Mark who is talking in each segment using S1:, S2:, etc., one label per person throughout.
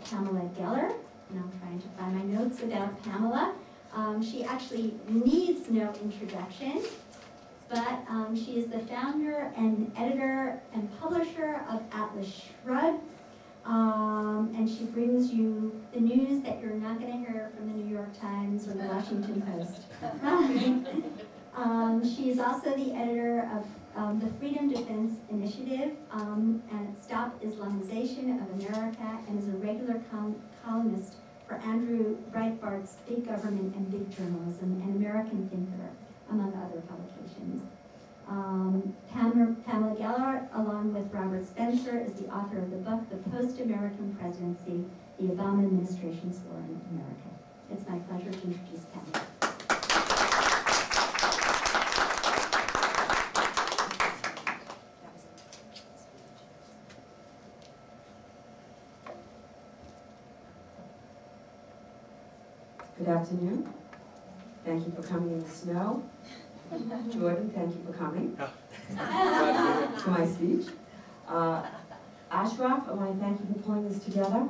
S1: Pamela Geller, and I'm trying to find my notes about Pamela. She actually needs no introduction, but she is the founder and editor and publisher of Atlas Shrugged, and she brings you the news that you're not going to hear from the New York Times or the Washington Post. She is also the editor of the Freedom Defense Initiative and Stop Islamization of America, and is a regular columnist for Andrew Breitbart's Big Government and Big Journalism and American Thinker, among other publications. Pamela Geller, along with Robert Spencer, is the author of the book, The Post-American Presidency, the Obama Administration's War in America. It's my pleasure to introduce Pamela.
S2: Good afternoon. Thank you for coming in the snow. Jordan, thank you for coming to my speech. Ashraf, I want to thank you for pulling this together.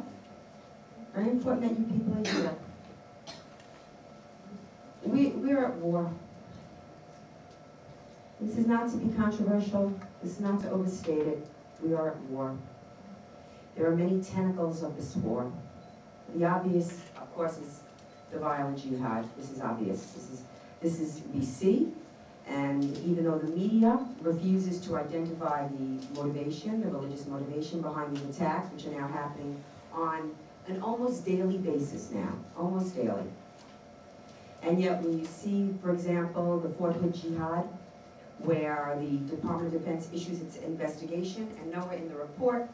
S2: Very important that you people are here. We're at war. This is not to be controversial. This is not to overstate it. We are at war. There are many tentacles of this war. The obvious, of course, is the violent jihad. This is obvious. This is we see, and even though the media refuses to identify the motivation, the religious motivation behind these attacks, which are now happening on an almost daily basis now, almost daily. And yet when you see, for example, the Fort Hood jihad, where the Department of Defense issues its investigation, and nowhere in the report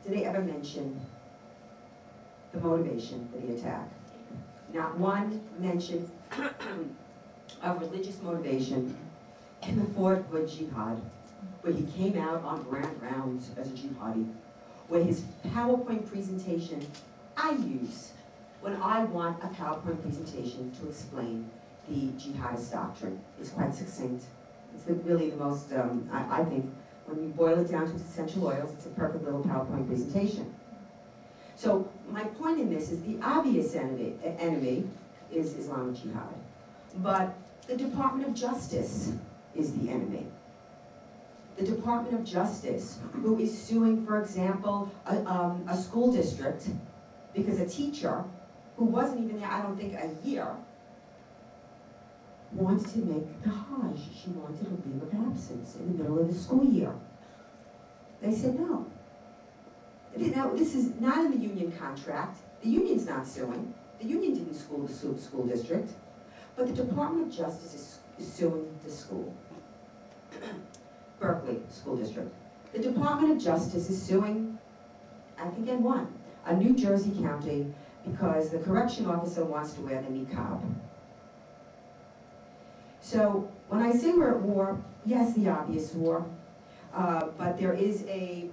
S2: do they ever mention the motivation for the attack. Not one mention of religious motivation in the Fort Hood jihad, where he came out on grand rounds as a jihadi, where his PowerPoint presentation I use when I want a PowerPoint presentation to explain the jihadist doctrine. It's quite succinct. It's really the most, I think, when you boil it down to its essential oils, it's a perfect little PowerPoint presentation. So my point in this is the obvious enemy is Islamic Jihad, but the Department of Justice is the enemy. The Department of Justice, who is suing, for example, a school district because a teacher who wasn't even there, I don't think, a year, wanted to make the Hajj. She wanted a leave of absence in the middle of the school year. They said no. Now, this is not in the union contract. The union's not suing. The union didn't sue the school district. But the Department of Justice is suing the school. Berkeley School District. The Department of Justice is suing, I think, and won, a New Jersey county because the correction officer wants to wear the niqab. So when I say we're at war, yes, the obvious war. But there is a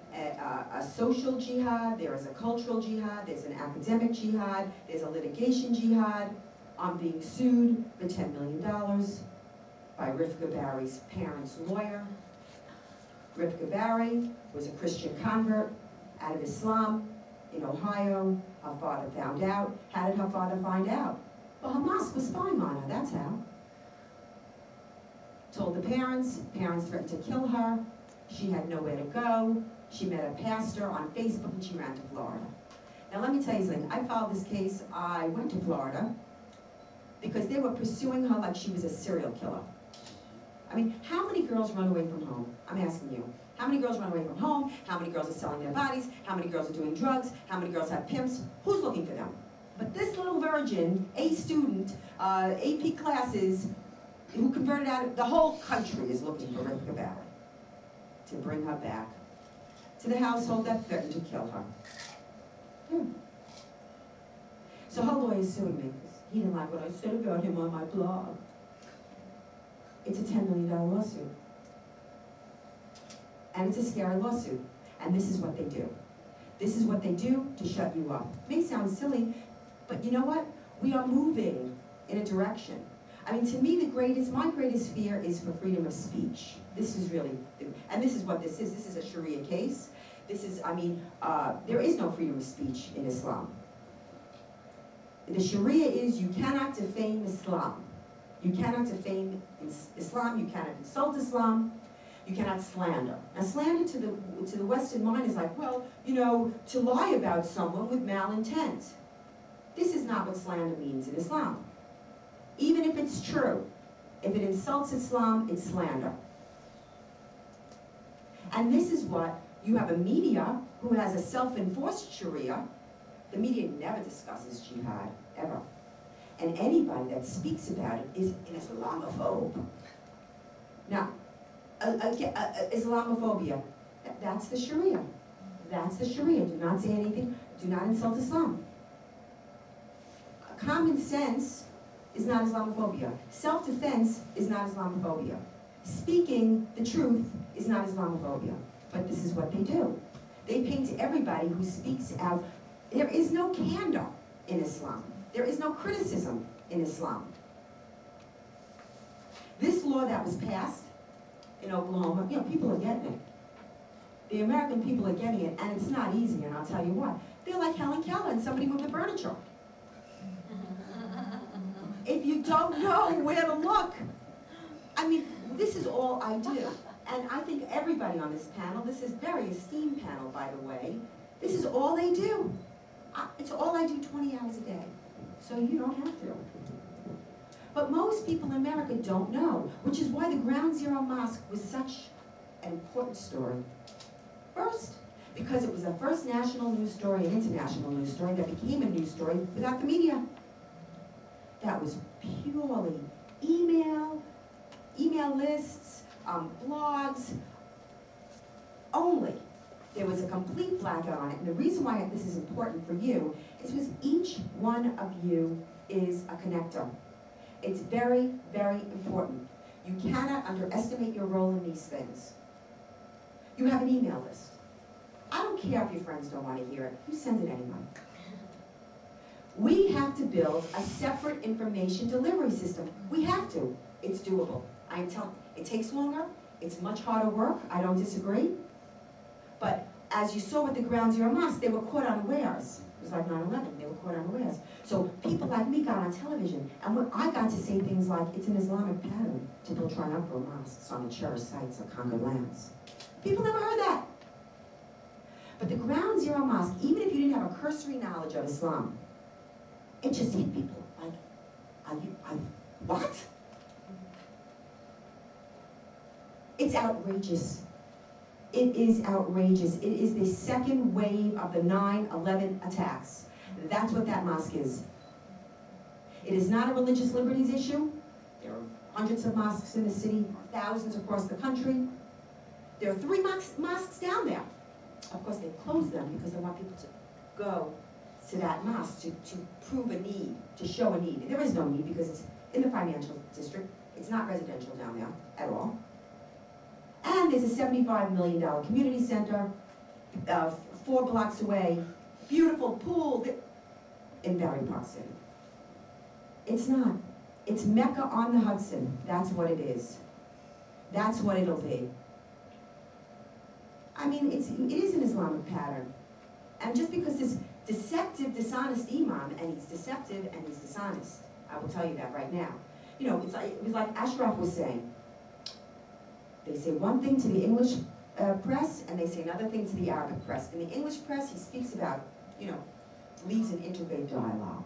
S2: social jihad, there is a cultural jihad, there's an academic jihad, there's a litigation jihad. I'm being sued for $10 million by Rifka Barry's parents' lawyer. Rifka Barry was a Christian convert out of Islam in Ohio. Her father found out. How did her father find out? Well, Hamas was spying on her, that's how. Told the parents threatened to kill her. She had nowhere to go. She met a pastor on Facebook and she ran to Florida. Now let me tell you something, I followed this case. I went to Florida because they were pursuing her like she was a serial killer. I mean, how many girls run away from home? I'm asking you. How many girls run away from home? How many girls are selling their bodies? How many girls are doing drugs? How many girls have pimps? Who's looking for them? But this little virgin, A student, AP classes, who converted out of, the whole country is looking for Rifka Barry to bring her back to the household that threatened to kill her. So her lawyer is suing me because he didn't like what I said about him on my blog. It's a $10 million lawsuit. And it's a scary lawsuit. And this is what they do. This is what they do to shut you up. It may sound silly, but you know what? We are moving in a direction. I mean, to me, my greatest fear is for freedom of speech. This is really, and this is what this is. This is a Sharia case. This is, I mean, there is no freedom of speech in Islam. The Sharia is you cannot defame Islam. You cannot defame Islam, you cannot insult Islam, you cannot slander. Now slander to the Western mind is like, well, you know, to lie about someone with malintent. This is not what slander means in Islam. Even if it's true, if it insults Islam, it's slander. And this is what, you have a media who has a self-enforced Sharia. The media never discusses jihad, ever. And anybody that speaks about it is an Islamophobe. Now, Islamophobia, that's the Sharia. That's the Sharia. Do not say anything, do not insult Islam. Common sense is not Islamophobia. Self-defense is not Islamophobia. Speaking the truth is not Islamophobia. But this is what they do. They paint everybody who speaks out. There is no candor in Islam. There is no criticism in Islam. This law that was passed in Oklahoma, you know, people are getting it. The American people are getting it, and it's not easy, and I'll tell you why. They're like Helen Keller and somebody moved the furniture. If you don't know where to look, I mean, this is all I do. And I think everybody on this panel, this is a very esteemed panel, by the way, this is all they do. It's all I do 20 hours a day. So you don't have to. But most people in America don't know, which is why the Ground Zero Mosque was such an important story. First, because it was the first national news story and international news story that became a news story without the media. That was purely email lists, blogs, only. There was a complete blackout on it, and the reason why this is important for you is because each one of you is a connector. It's very, very important. You cannot underestimate your role in these things. You have an email list. I don't care if your friends don't want to hear it. You send it anyway. We have to build a separate information delivery system. We have to. It's doable. I'm telling you, it takes longer. It's much harder work. I don't disagree. But as you saw with the Ground Zero Mosque, they were caught unawares. It was like 9/11. They were caught unawares. So people like me got on television, and when I got to say things like, it's an Islamic pattern to build triumphal mosques on the cherished sites of conquered lands. People never heard that. But the Ground Zero Mosque, even if you didn't have a cursory knowledge of Islam, it just hit people like, what? It's outrageous. It is outrageous. It is the second wave of the 9/11 attacks. That's what that mosque is. It is not a religious liberties issue. There are hundreds of mosques in the city, thousands across the country. There are 3 mosques down there. Of course, they closed them because they want people to go to that mosque to prove a need, to show a need. There is no need because it's in the financial district. It's not residential down there at all. And there's a $75 million community center 4 blocks away, beautiful pool in Barry Park City. It's not. It's Mecca on the Hudson. That's what it is. That's what it'll be. I mean, it is an Islamic pattern. And just because this deceptive, dishonest imam, and he's deceptive and he's dishonest, I will tell you that right now. You know, it was like Ashraf was saying. They say one thing to the English press, and they say another thing to the Arabic press. In the English press, he speaks about, you know, leaves an interfaith dialogue.